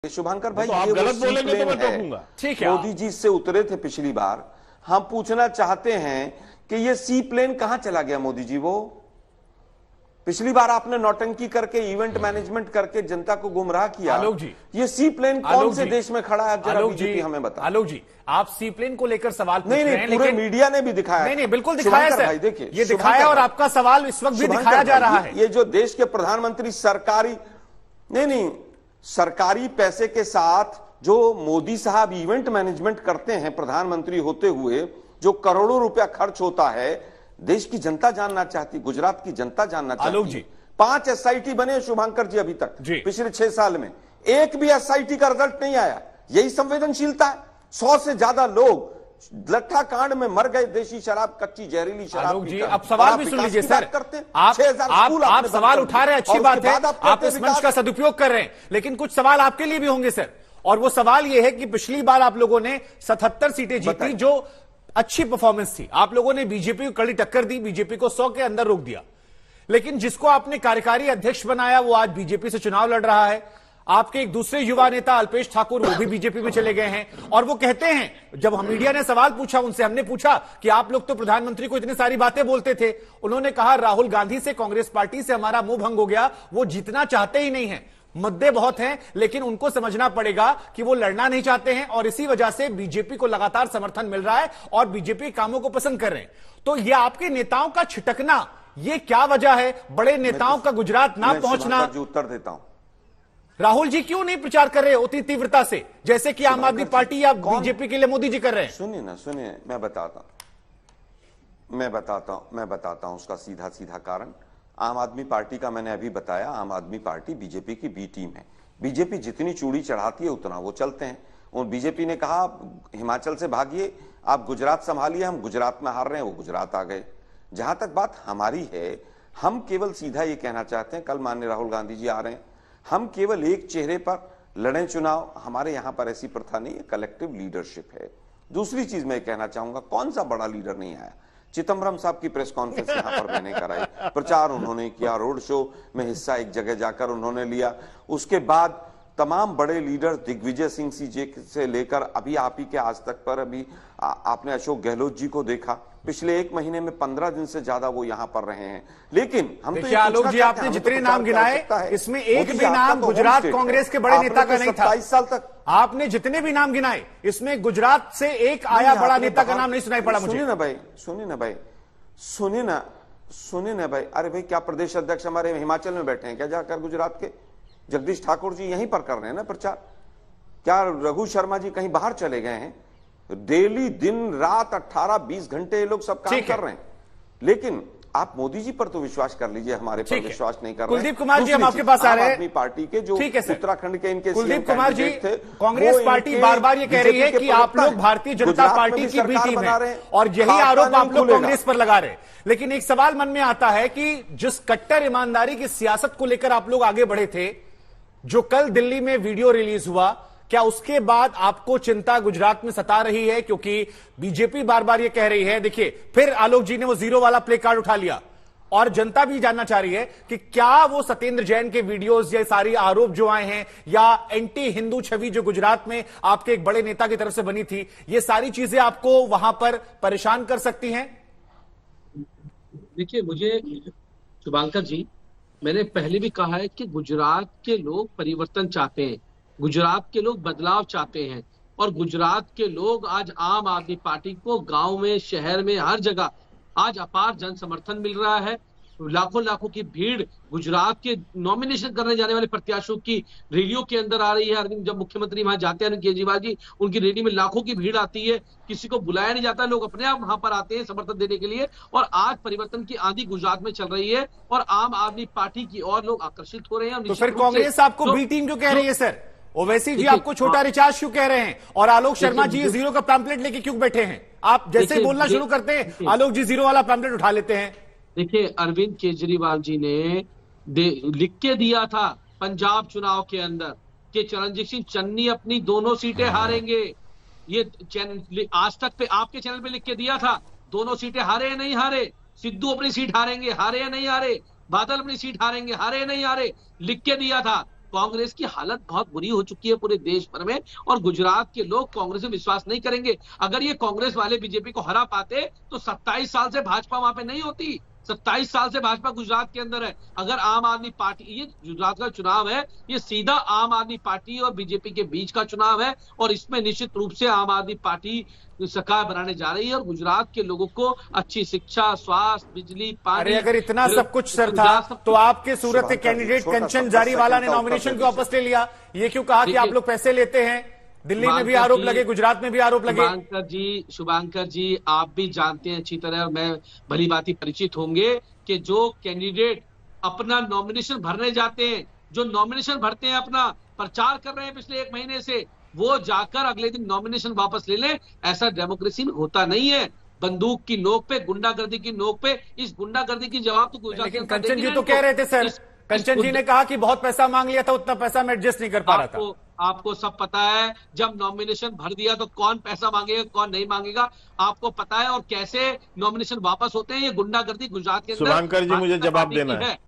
शुभांकर भाई, तो आप ये गलत वो बोलेंगे तो मैं है। टोकूंगा। ठीक है, मोदी जी इससे उतरे थे पिछली बार। हम पूछना चाहते हैं कि ये सी प्लेन कहां चला गया मोदी जी? वो पिछली बार आपने नौटंकी करके इवेंट मैनेजमेंट करके जनता को गुमराह किया। आलोक जी, ये सी प्लेन कौन से देश में खड़ा है? अब जरा आलोक बीजेपी जी, हमें बता। आलोक जी, आप सी प्लेन को लेकर सवाल पूछ नहीं रहे नहीं, हैं, पूरे लेकिन मीडिया ने भी दिखाया। नहीं नहीं, बिल्कुल दिखाया शुभंकर सर, भाई, देखिए ये दिखाया और आपका सवाल इस वक्त भी दिखाया जा रहा है। ये जो देश के प्रधानमंत्री सरकारी नहीं सरकारी पैसे के साथ जो मोदी साहब इवेंट मैनेजमेंट करते हैं प्रधानमंत्री होते हुए, जो करोड़ों रुपया खर्च होता है, देश की जनता जानना चाहती, गुजरात की जनता जानना चाहती। आलोक जी, 5 एसआईटी बने शुभांकर जी अभी तक जी। पिछले 6 साल में एक भी एसआईटी का रिजल्ट नहीं आया। यही संवेदनशीलता है। 100 से ज्यादा लोग लट्ठा कांड में मर गए, देशी शराब, कच्ची जहरीली शराब। आलोक जी, अब सवाल भी सुन लीजिए सर। आप सवाल उठा रहे हैं, अच्छी बात है, आप इस मंच का सदुपयोग कर रहे हैं, लेकिन कुछ सवाल आपके लिए भी होंगे सर। और वो सवाल ये है कि पिछली बार आप लोगों ने 77 सीटें जीती, जो अच्छी परफॉर्मेंस थी। आप लोगों ने बीजेपी को कड़ी टक्कर दी, बीजेपी को 100 के अंदर रोक दिया। लेकिन जिसको आपने कार्यकारी अध्यक्ष बनाया वो आज बीजेपी से चुनाव लड़ रहा है। आपके एक दूसरे युवा नेता अल्पेश ठाकुर, वो भी बीजेपी में चले गए हैं। और वो कहते हैं, जब हम मीडिया ने सवाल पूछा उनसे, हमने पूछा कि आप लोग तो प्रधानमंत्री को इतनी सारी बातें बोलते थे, उन्होंने कहा राहुल गांधी से, कांग्रेस पार्टी से हमारा मुंह भंग हो गया, वो जीतना चाहते ही नहीं है। मुद्दे बहुत हैं, लेकिन उनको समझना पड़ेगा कि वो लड़ना नहीं चाहते हैं और इसी वजह से बीजेपी को लगातार समर्थन मिल रहा है और बीजेपी कामों को पसंद कर रहे हैं। तो ये आपके नेताओं का छिटकना, ये क्या वजह है? बड़े नेताओं का गुजरात ना पहुंचना। उत्तर देता हूं। राहुल जी क्यों नहीं प्रचार कर रहे उतनी तीव्रता से, जैसे कि आम आदमी पार्टी या बीजेपी के लिए मोदी जी कर रहे हैं? सुनिए, मैं बताता हूं उसका सीधा सीधा कारण। आम आदमी पार्टी का मैंने अभी बताया। आम आदमी पार्टी बीजेपी की बी टीम है। बीजेपी जितनी चूड़ी चढ़ाती है उतना वो चलते हैं। और बीजेपी ने कहा हिमाचल से भागिए, आप गुजरात संभालिए, हम गुजरात में हार रहे हैं, वो गुजरात आ गए। जहां तक बात हमारी है, हम केवल सीधा ये कहना चाहते हैं, कल माननीय राहुल गांधी जी आ रहे हैं, हम केवल एक चेहरे पर लड़ें चुनाव। हमारे यहां पर ऐसी प्रथा नहीं है, कलेक्टिव लीडरशिप है। दूसरी चीज मैं कहना चाहूंगा, कौन सा बड़ा लीडर नहीं आया? चिदम्बरम साहब की प्रेस कॉन्फ्रेंस यहां पर मैंने कराई, प्रचार उन्होंने किया, रोड शो में हिस्सा एक जगह जाकर उन्होंने लिया। उसके बाद तमाम बड़े लीडर, दिग्विजय सिंह से लेकर अभी आप ही के आज तक पर, अभी आपने अशोक गहलोत जी को देखा, पिछले 1 महीने में 15 दिन से ज्यादा वो यहां पर रहे हैं। लेकिन हम तो आलोक जी, आपने जितने नाम गिनाए, इसमें एक भी नाम गुजरात कांग्रेस के बड़े नेता का नहीं था। 27 साल तक आपने जितने भी नाम गिनाए, इसमें गुजरात से एक आया बड़ा नेता का नाम नहीं सुनाई पड़ा मुझे। सुनिए ना भाई, अरे भाई, क्या प्रदेश अध्यक्ष हमारे हिमाचल में बैठे हैं क्या जाकर? गुजरात के जगदीश ठाकुर जी यहीं पर कर रहे हैं ना प्रचार। क्या रघु शर्मा जी कहीं बाहर चले गए हैं? डेली दिन रात 18-20 घंटे ये लोग सब काम कर रहे हैं। लेकिन आप मोदी जी पर तो विश्वास कर लीजिए, हमारे पर विश्वास नहीं कर रहे। कुलदीप कुमार जी, हम आपके पास आ रहे हैं। आम आदमी पार्टी के जो उत्तराखंड के इनके कुलदीप कुमार जी, कांग्रेस पार्टी बार बार ये कह रही है कि आप लोग भारतीय जनता पार्टी की बी टीम है और यही आरोप आप लोग कांग्रेस पर लगा रहे हैं। लेकिन एक सवाल मन में आता है कि जिस कट्टर ईमानदारी की सियासत को लेकर आप लोग आगे बढ़े थे, जो कल दिल्ली में वीडियो रिलीज हुआ, क्या उसके बाद आपको चिंता गुजरात में सता रही है? क्योंकि बीजेपी बार बार ये कह रही है, देखिए फिर आलोक जी ने वो 0 वाला प्ले कार्ड उठा लिया और जनता भी जानना चाह रही है कि क्या वो सत्येंद्र जैन के वीडियोस, ये सारी आरोप जो आए हैं, या एंटी हिंदू छवि जो गुजरात में आपके एक बड़े नेता की तरफ से बनी थी, ये सारी चीजें आपको वहां पर परेशान कर सकती हैं? देखिए, मुझे शुभांकर जी, मैंने पहले भी कहा है कि गुजरात के लोग परिवर्तन चाहते हैं, गुजरात के लोग बदलाव चाहते हैं और गुजरात के लोग आज आम आदमी पार्टी को गांव में, शहर में, हर जगह आज अपार जन समर्थन मिल रहा है। लाखों लाखों की भीड़ गुजरात के नॉमिनेशन करने जाने वाले प्रत्याशियों की रैलियों के अंदर आ रही है। अरविंद जब मुख्यमंत्री वहां जाते हैं, केजरीवाल जी, उनकी रैली में लाखों की भीड़ आती है, किसी को बुलाया नहीं जाता, लोग अपने आप वहां पर आते हैं समर्थन देने के लिए। और आज परिवर्तन की आंधी गुजरात में चल रही है और आम आदमी पार्टी की और लोग आकर्षित हो रहे हैं। तो फिर कांग्रेस आपको बी टीम क्यों कह रही है सर? ओवैसी जी आपको छोटा रिचार्ज क्यों कह रहे हैं? और आलोक शर्मा जी 0 का पैम्पलेट लेके क्यों बैठे हैं? आप जैसे ही बोलना शुरू करते हैं, आलोक जी 0 वाला पैम्पलेट उठा लेते हैं। देखिए, अरविंद केजरीवाल जी ने लिख के दिया था पंजाब चुनाव के अंदर कि चरणजीत सिंह चन्नी अपनी दोनों सीटें हारेंगे। ये आज तक पे आपके चैनल पे लिख के दिया था, दोनों सीटें हारे या नहीं हारे, सिद्धू अपनी सीट हारेंगे, हारे या नहीं हारे, बादल अपनी सीट हारेंगे, हारे या नहीं हारे, लिख के दिया था। कांग्रेस की हालत बहुत बुरी हो चुकी है पूरे देश भर में, और गुजरात के लोग कांग्रेस में विश्वास नहीं करेंगे। अगर ये कांग्रेस वाले बीजेपी को हरा पाते तो 27 साल से भाजपा वहां पे नहीं होती। 27 साल से भाजपा गुजरात के अंदर है। अगर आम आदमी पार्टी, ये गुजरात का चुनाव है, ये सीधा आम आदमी पार्टी और बीजेपी के बीच का चुनाव है, और इसमें निश्चित रूप से आम आदमी पार्टी सरकार बनाने जा रही है और गुजरात के लोगों को अच्छी शिक्षा, स्वास्थ्य, बिजली, पानी। अरे अगर इतना सब कुछ सर था तो आपके सूरत के कैंडिडेट कंचन जारीवाला ने नॉमिनेशन क्यों वापस ले लिया? ये क्यों कहा कि आप लोग पैसे लेते हैं? दिल्ली में भी आरोप लगे, गुजरात में भी आरोप लगे। शुभांकर जी आप भी जानते हैं अच्छी तरह, मैं भली भांति परिचित होंगे कि जो कैंडिडेट अपना नॉमिनेशन भरने जाते हैं, जो नॉमिनेशन भरते हैं, अपना प्रचार कर रहे हैं पिछले 1 महीने से, वो जाकर अगले दिन नॉमिनेशन वापस ले लें, ऐसा डेमोक्रेसी में होता नहीं है। बंदूक की नोक पे, गुंडागर्दी की नोक पे, इस गुंडागर्दी की जवाब तो गुजरात। लेकिन कंचन जी तो कह रहे थे सर, कंचन जी ने कहा कि बहुत पैसा मांग लिया था, उतना पैसा मैं एडजस्ट नहीं कर पा रहा था। आपको सब पता है, जब नॉमिनेशन भर दिया तो कौन पैसा मांगेगा, कौन नहीं मांगेगा, आपको पता है। और कैसे नॉमिनेशन वापस होते हैं, ये गुंडागर्दी गुजरात के अंदर। शुभांकर जी मुझे जवाब देना है।